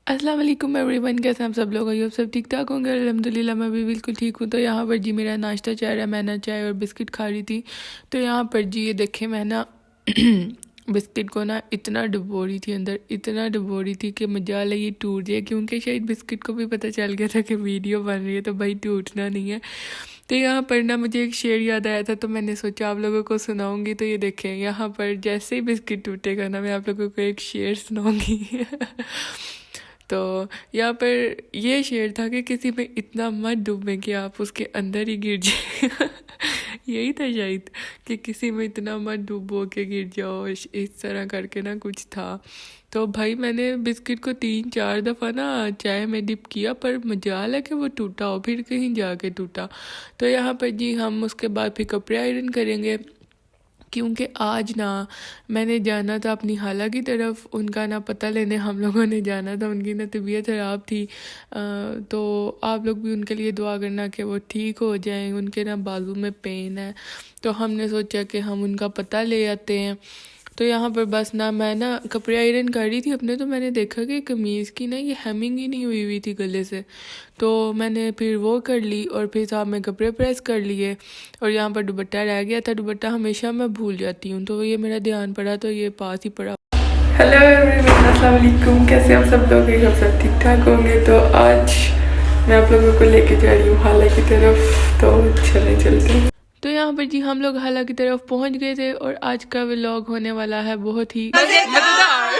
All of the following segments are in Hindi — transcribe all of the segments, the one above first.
अस्सलाम वालेकुम एवरीवन, कैसे हैं आप सब लोग। आप सब ठीक ठाक होंगे। अल्हम्दुलिल्लाह मैं भी बिल्कुल ठीक हूँ। तो यहाँ पर जी मेरा नाश्ता चाह रहा है, मैं ना चाय और बिस्किट खा रही थी। तो यहाँ पर जी ये देखे मैं ना बिस्किट को ना इतना डुबो रही थी अंदर, इतना डुबो रही थी कि मजाल है ये टूट जाए, क्योंकि शायद बिस्किट को भी पता चल गया था कि वीडियो बन रही है तो भाई टूटना नहीं है। तो यहाँ पर ना मुझे एक शेर याद आया था, तो मैंने सोचा आप लोगों को सुनाऊंगी। तो ये देखें यहाँ पर जैसे ही बिस्किट टूटेगा ना मैं आप लोगों को एक शेर सुनाऊंगी। तो यहाँ पर ये शेर था कि किसी में इतना मत डूबे कि आप उसके अंदर ही गिर जाए। यही था शायद कि किसी में इतना मत डूबो के गिर जाओ, इस तरह करके ना कुछ था। तो भाई मैंने बिस्किट को 3-4 दफ़ा ना चाय में डिप किया, पर मजाल है कि वो टूटा हो, फिर कहीं जाके टूटा। तो यहाँ पर जी हम उसके बाद फिर कपड़े आयरन करेंगे, क्योंकि आज ना मैंने जाना था अपनी खाला की तरफ, उनका ना पता लेने हम लोगों ने जाना था। उनकी ना तबीयत ख़राब थी। तो आप लोग भी उनके लिए दुआ करना कि वो ठीक हो जाएं। उनके ना बाजू में पेन है, तो हमने सोचा कि हम उनका पता ले आते हैं। तो यहाँ पर बस ना मैं ना कपड़े आयरन कर रही थी अपने, तो मैंने देखा कि कमीज़ की ना ये हेमिंग ही नहीं हुई हुई थी गले से। तो मैंने फिर वो कर ली और फिर साहब में कपड़े प्रेस कर लिए। और यहाँ पर दुपट्टा रह गया था, दुपट्टा हमेशा मैं भूल जाती हूँ, तो ये मेरा ध्यान पड़ा तो ये पास ही पड़ा। हेलो एवरीवन, अस्सलाम वालेकुम, कैसे हम सब लोग हैं। हम सब ठीक ठाक होंगे। तो आज मैं आप लोगों को लेके जा रही हूँ खाला की तरफ, तो चले चलते हैं। तो यहाँ पर जी हम लोग खाला की तरफ पहुँच गए थे और आज का व्लॉग होने वाला है बहुत ही मज़ेदार।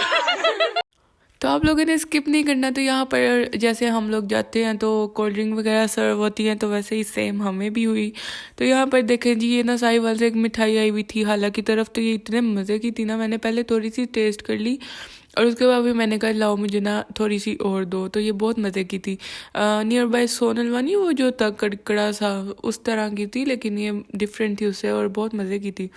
तो आप लोगों ने स्किप नहीं करना। तो यहाँ पर जैसे हम लोग जाते हैं तो कोल्ड ड्रिंक वगैरह सर्व होती हैं, तो वैसे ही सेम हमें भी हुई। तो यहाँ पर देखें जी ये ना साहिवाल से एक मिठाई आई हुई थी हालांकि की तरफ, तो ये इतने मज़े की थी ना, मैंने पहले थोड़ी सी टेस्ट कर ली और उसके बाद भी मैंने कहा लाओ मुझे ना थोड़ी सी और दो। तो ये बहुत मज़े की थी। नियर बाय सोनल वानी वो जो तक कड़कड़ा सा उस तरह की थी, लेकिन ये डिफरेंट थी उससे और बहुत मज़े की थी।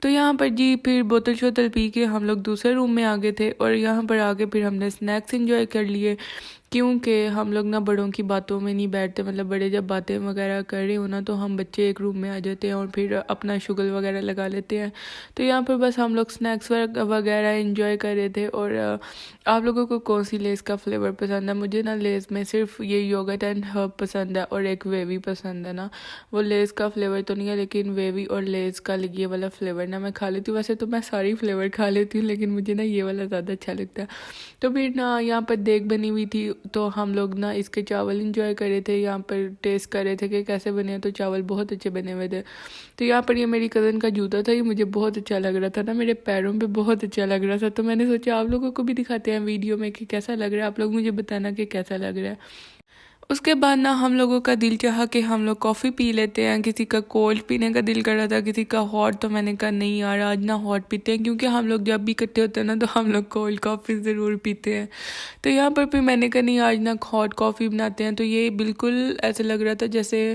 तो यहाँ पर जी फिर बोतल शोतल पी के हम लोग दूसरे रूम में आ गए थे और यहाँ पर आके फिर हमने स्नैक्स एंजॉय कर लिए, क्योंकि हम लोग ना बड़ों की बातों में नहीं बैठते। मतलब बड़े जब बातें वगैरह कर रहे हो ना तो हम बच्चे एक रूम में आ जाते हैं और फिर अपना शुगल वगैरह लगा लेते हैं। तो यहाँ पर बस हम लोग स्नैक्स वगैरह एंजॉय कर रहे थे। और आप लोगों को कौन सी लेस का फ्लेवर पसंद है। मुझे ना लेस में सिर्फ ये योगर्ट एंड हर्ब पसंद है और एक वेवी पसंद है ना। वो लेस का फ्लेवर तो नहीं है, लेकिन वेवी और लेस का ये वाला फ्लेवर ना मैं खा लेती हूँ। वैसे तो मैं सारी फ्लेवर खा लेती हूँ, लेकिन मुझे ना ये वाला ज़्यादा अच्छा लगता है। तो फिर ना यहाँ पर देग बनी हुई थी, तो हम लोग ना इसके चावल इंजॉय कर रहे थे। यहाँ पर टेस्ट कर रहे थे कि कैसे बने हैं, तो चावल बहुत अच्छे बने हुए थे। तो यहाँ पर ये मेरी कज़न का जूता था, ये मुझे बहुत अच्छा लग रहा था ना, मेरे पैरों पे बहुत अच्छा लग रहा था। तो मैंने सोचा आप लोगों को भी दिखाते हैं वीडियो में कि कैसा लग रहा है। आप लोग मुझे बताना कि कैसा लग रहा है। उसके बाद ना हम लोगों का दिल चाहा कि हम लोग कॉफ़ी पी लेते हैं। किसी का कोल्ड पीने का दिल कर रहा था, किसी का हॉट। तो मैंने कहा नहीं यार आज ना हॉट पीते हैं, क्योंकि हम लोग जब भी इकट्ठे होते हैं ना तो हम लोग कोल्ड कॉफ़ी ज़रूर पीते हैं। तो यहाँ पर फिर मैंने कहा नहीं आज ना हॉट कॉफ़ी बनाते हैं। तो ये बिल्कुल ऐसे लग रहा था जैसे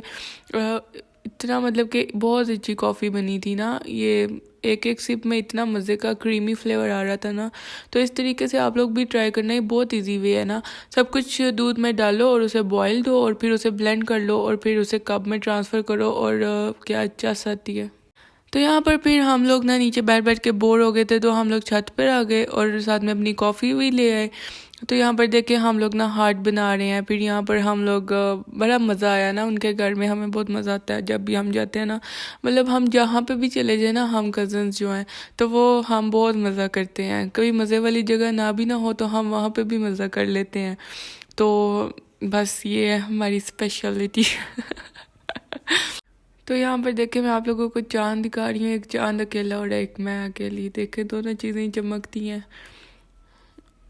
इतना मतलब कि बहुत अच्छी कॉफ़ी बनी थी ना। ये एक एक सिप में इतना मज़े का क्रीमी फ्लेवर आ रहा था ना। तो इस तरीके से आप लोग भी ट्राई करना, ये बहुत इजी वे है ना। सब कुछ दूध में डालो और उसे बॉईल दो और फिर उसे ब्लेंड कर लो और फिर उसे कप में ट्रांसफ़र करो और क्या अच्छा आती है। तो यहाँ पर फिर हम लोग ना नीचे बैठ बैठ के बोर हो गए थे, तो हम लोग छत पर आ गए और साथ में अपनी कॉफ़ी भी ले आए। तो यहाँ पर देखे हम लोग ना हार्ट बना रहे हैं। फिर यहाँ पर हम लोग बड़ा मज़ा आया ना उनके घर में। हमें बहुत मज़ा आता है जब भी हम जाते हैं ना। मतलब हम जहाँ पे भी चले जाए ना, हम कज़न्स जो हैं तो वो हम बहुत मज़ा करते हैं। कभी मज़े वाली जगह ना भी ना हो तो हम वहाँ पे भी मज़ा कर लेते हैं। तो बस ये है हमारी स्पेशलिटी। तो यहाँ पर देखे मैं आप लोगों को चांद दिखा रही हूँ। एक चांद अकेला और एक मैं अकेली, देखे दोनों चीज़ें चमकती हैं।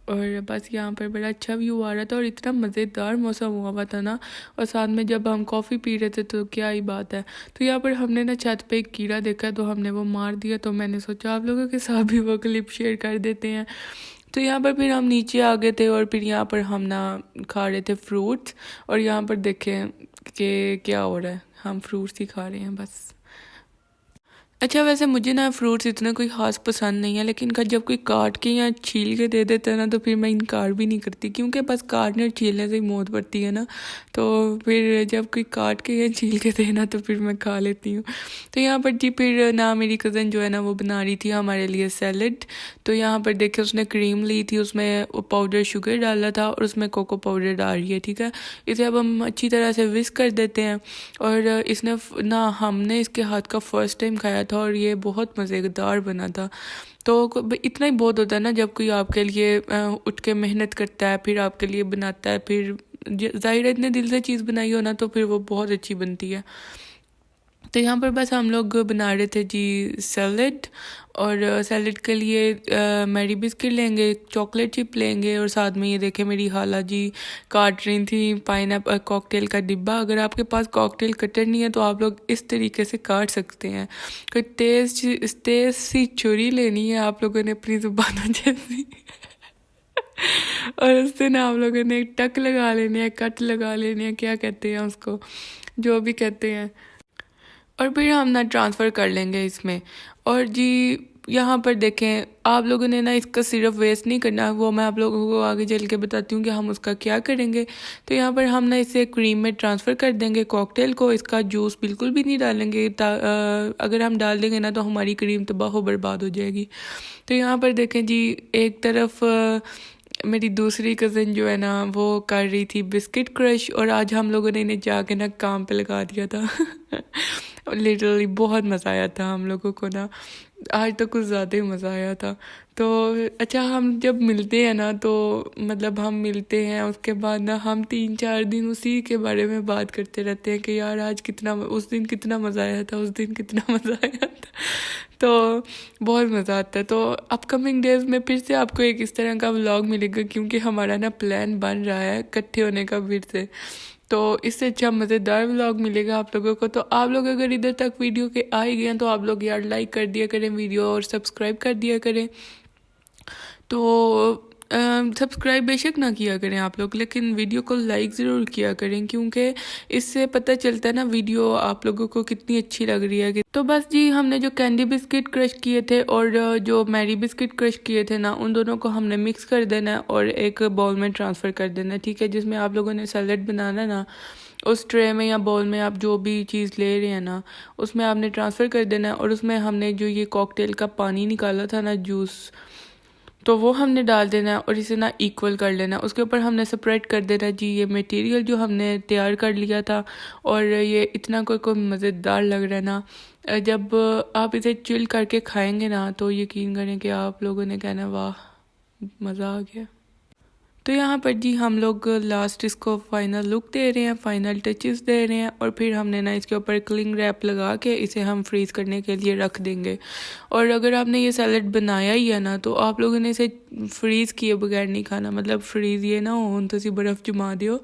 और बस यहाँ पर बड़ा अच्छा व्यू आ रहा था और इतना मज़ेदार मौसम हुआ था ना। और साथ में जब हम कॉफ़ी पी रहे थे तो क्या ही बात है। तो यहाँ पर हमने ना छत पे एक कीड़ा देखा, तो हमने वो मार दिया। तो मैंने सोचा आप लोगों के साथ भी वो क्लिप शेयर कर देते हैं। तो यहाँ पर फिर हम नीचे आ गए थे और फिर यहाँ पर हम ना खा रहे थे फ्रूट्स। और यहाँ पर देखें कि क्या हो रहा है, हम फ्रूट्स ही खा रहे हैं बस। अच्छा, वैसे मुझे ना फ्रूट्स इतना कोई ख़ास पसंद नहीं है, लेकिन जब कोई काट के या छील के दे देता है ना तो फिर मैं इनकार भी नहीं करती, क्योंकि बस काटने और छीलने से ही मौत पड़ती है ना। तो फिर जब कोई काट के या छील के देना तो फिर मैं खा लेती हूँ। तो यहाँ पर जी फिर ना मेरी कज़न जो है ना वो बना रही थी हमारे लिए सैलड। तो यहाँ पर देखे उसने क्रीम ली थी, उसमें पाउडर शुगर डाला था और उसमें कोको पाउडर डाल रही है, ठीक है। इसे अब हम अच्छी तरह से विस्क कर देते हैं। और इसने ना हमने इसके हाथ का फ़र्स्ट टाइम खाया था और ये बहुत मज़ेदार बना था। तो इतना ही बहुत होता है ना जब कोई आपके लिए उठ के मेहनत करता है, फिर आपके लिए बनाता है, फिर ज़ाहिर है इतने दिल से चीज़ बनाई हो ना तो फिर वो बहुत अच्छी बनती है। तो यहाँ पर बस हम लोग बना रहे थे जी सैलड। और सैलड के लिए मैरी बिस्किट लेंगे, चॉकलेट चिप लेंगे और साथ में ये देखे मेरी खाला जी काट रही थी पाइनएप्पल कॉकटेल का डिब्बा। अगर आपके पास कॉकटेल कटर नहीं है तो आप लोग इस तरीके से काट सकते हैं। कोई तेज सी छुरी लेनी है आप लोगों ने अपनी जुबानों जैसी और उससे ना आप लोगों ने एक टक लगा लेने हैं, कट लगा लेने हैं, क्या कहते हैं उसको, जो भी कहते हैं। और फिर हम ना ट्रांसफ़र कर लेंगे इसमें। और जी यहाँ पर देखें आप लोगों ने ना इसका सिर्फ वेस्ट नहीं करना, वो मैं आप लोगों को आगे चल के बताती हूँ कि हम उसका क्या करेंगे। तो यहाँ पर हम ना इसे क्रीम में ट्रांसफ़र कर देंगे कॉकटेल को, इसका जूस बिल्कुल भी नहीं डालेंगे। अगर हम डाल देंगे ना तो हमारी क्रीम तबाह बर्बाद हो जाएगी। तो यहाँ पर देखें जी एक तरफ मेरी दूसरी कज़न जो है ना वो कर रही थी बिस्किट क्रश, और आज हम लोगों ने इन्हें जाके ना काम पे लगा दिया था लिटरली बहुत मज़ा आया था हम लोगों को ना, आज तो कुछ ज़्यादा ही मज़ा आया था। तो अच्छा, हम जब मिलते हैं ना तो मतलब हम मिलते हैं उसके बाद ना हम 3-4 दिन उसी के बारे में बात करते रहते हैं कि यार आज कितना, उस दिन कितना मज़ा आया था, उस दिन कितना मज़ा आया था। तो बहुत मज़ा आता है। तो अपकमिंग डेज में फिर से आपको एक इस तरह का व्लॉग मिलेगा, क्योंकि हमारा ना प्लान बन रहा है इकट्ठे होने का फिर से। तो इससे अच्छा मज़ेदार व्लॉग मिलेगा आप लोगों को। तो आप लोग अगर इधर तक वीडियो के आ ही गए हैं तो आप लोग यार लाइक कर दिया करें वीडियो और सब्सक्राइब कर दिया करें। तो सब्सक्राइब बेशक ना किया करें आप लोग, लेकिन वीडियो को लाइक ज़रूर किया करें, क्योंकि इससे पता चलता है ना वीडियो आप लोगों को कितनी अच्छी लग रही है। तो बस जी हमने जो कैंडी बिस्किट क्रश किए थे और जो मैरी बिस्किट क्रश किए थे ना, उन दोनों को हमने मिक्स कर देना है और एक बाउल में ट्रांसफ़र कर देना है, ठीक है। जिसमें आप लोगों ने सैलड बनाना है ना, उस ट्रे में या बाउल में आप जो भी चीज़ ले रहे हैं ना उसमें आपने ट्रांसफ़र कर देना है। और उसमें हमने जो ये कॉकटेल का पानी निकाला था ना, जूस, तो वो हमने डाल देना है और इसे ना इक्वल कर लेना है। उसके ऊपर हमने सेपरेट कर देना है जी ये मटेरियल जो हमने तैयार कर लिया था। और ये इतना कोई मज़ेदार लग रहा है ना, जब आप इसे चिल करके खाएंगे ना तो यकीन करें कि आप लोगों ने कहना वाह मज़ा आ गया। तो यहाँ पर जी हम लोग लास्ट इसको फाइनल लुक दे रहे हैं, फाइनल टचेस दे रहे हैं, और फिर हमने ना इसके ऊपर क्लिंग रैप लगा के इसे हम फ्रीज़ करने के लिए रख देंगे। और अगर आपने ये सैलड बनाया ही है ना तो आप लोगों ने इसे फ्रीज़ किए बगैर नहीं खाना, मतलब फ्रीज़ ये ना हो तो सी बर्फ़ जमा दियो।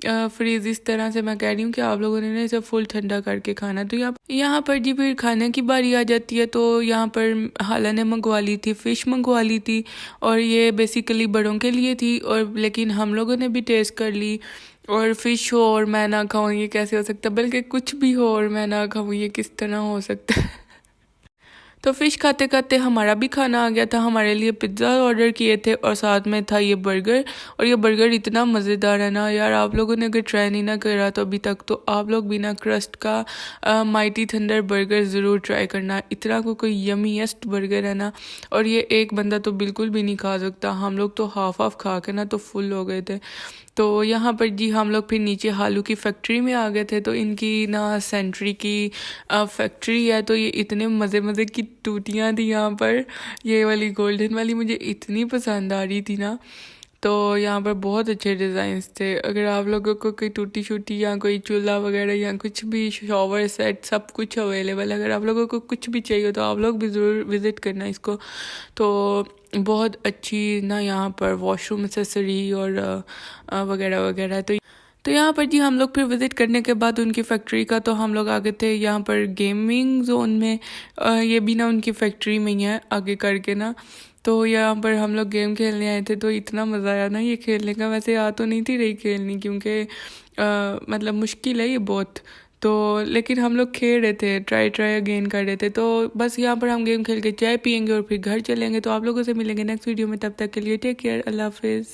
फ्रीज़ इस तरह से मैं कह रही हूँ कि आप लोगों ने ना इसे फुल ठंडा करके खाना। तो यहाँ पर जी फिर खाने की बारी आ जाती है। तो यहाँ पर हाला ने मंगवा ली थी, फ़िश मंगवा ली थी, और ये बेसिकली बड़ों के लिए थी, और लेकिन हम लोगों ने भी टेस्ट कर ली। और फ़िश हो और मैं ना खाऊँ ये कैसे हो सकता है, बल्कि कुछ भी हो और मैं ना खाऊँ ये किस तरह हो सकता है। तो फ़िश खाते खाते हमारा भी खाना आ गया था। हमारे लिए पिज़्ज़ा ऑर्डर किए थे और साथ में था ये बर्गर। और ये बर्गर इतना मज़ेदार है ना यार, आप लोगों ने अगर ट्राई नहीं ना करा तो अभी तक, तो आप लोग बिना क्रस्ट का माइटी थंडर बर्गर ज़रूर ट्राई करना। इतना कोई यमीएस्ट बर्गर है ना, और ये एक बंदा तो बिल्कुल भी नहीं खा सकता। हम लोग तो हाफ हाफ खा के ना तो फुल हो गए थे। तो यहाँ पर जी हम लोग फिर नीचे हालू की फैक्ट्री में आ गए थे। तो इनकी ना सेंट्री की फैक्ट्री है। तो ये इतने मज़े मज़े की टूटियाँ थी यहाँ पर, ये वाली गोल्डन वाली मुझे इतनी पसंद आ रही थी ना। तो यहाँ पर बहुत अच्छे डिज़ाइंस थे। अगर आप लोगों को कोई टूटी शूटी या कोई चूल्हा वगैरह या कुछ भी शॉवर सेट सब कुछ अवेलेबल है, अगर आप लोगों को कुछ भी चाहिए तो आप लोग भी ज़रूर विज़िट करना इसको। तो बहुत अच्छी ना यहाँ पर वॉशरूम एक्सेसरी और वगैरह वगैरह। तो यहाँ पर जी हम लोग फिर विज़िट करने के बाद उनकी फैक्ट्री का, तो हम लोग आगे थे यहाँ पर गेमिंग जोन में। ये भी ना उनकी फैक्ट्री में ही है आगे करके ना। तो यहाँ पर हम लोग गेम खेलने आए थे। तो इतना मज़ा आया ना ये खेलने का। वैसे आ तो नहीं थी रही खेलनी, क्योंकि मतलब मुश्किल है ये बहुत। तो लेकिन हम लोग खेल रहे थे, ट्राई ट्राई अगेन कर रहे थे। तो बस यहाँ पर हम गेम खेल के चाय पियेंगे और फिर घर चलेंगे। तो आप लोगों से मिलेंगे नेक्स्ट वीडियो में, तब तक के लिए टेक केयर, अल्लाह हाफिज़।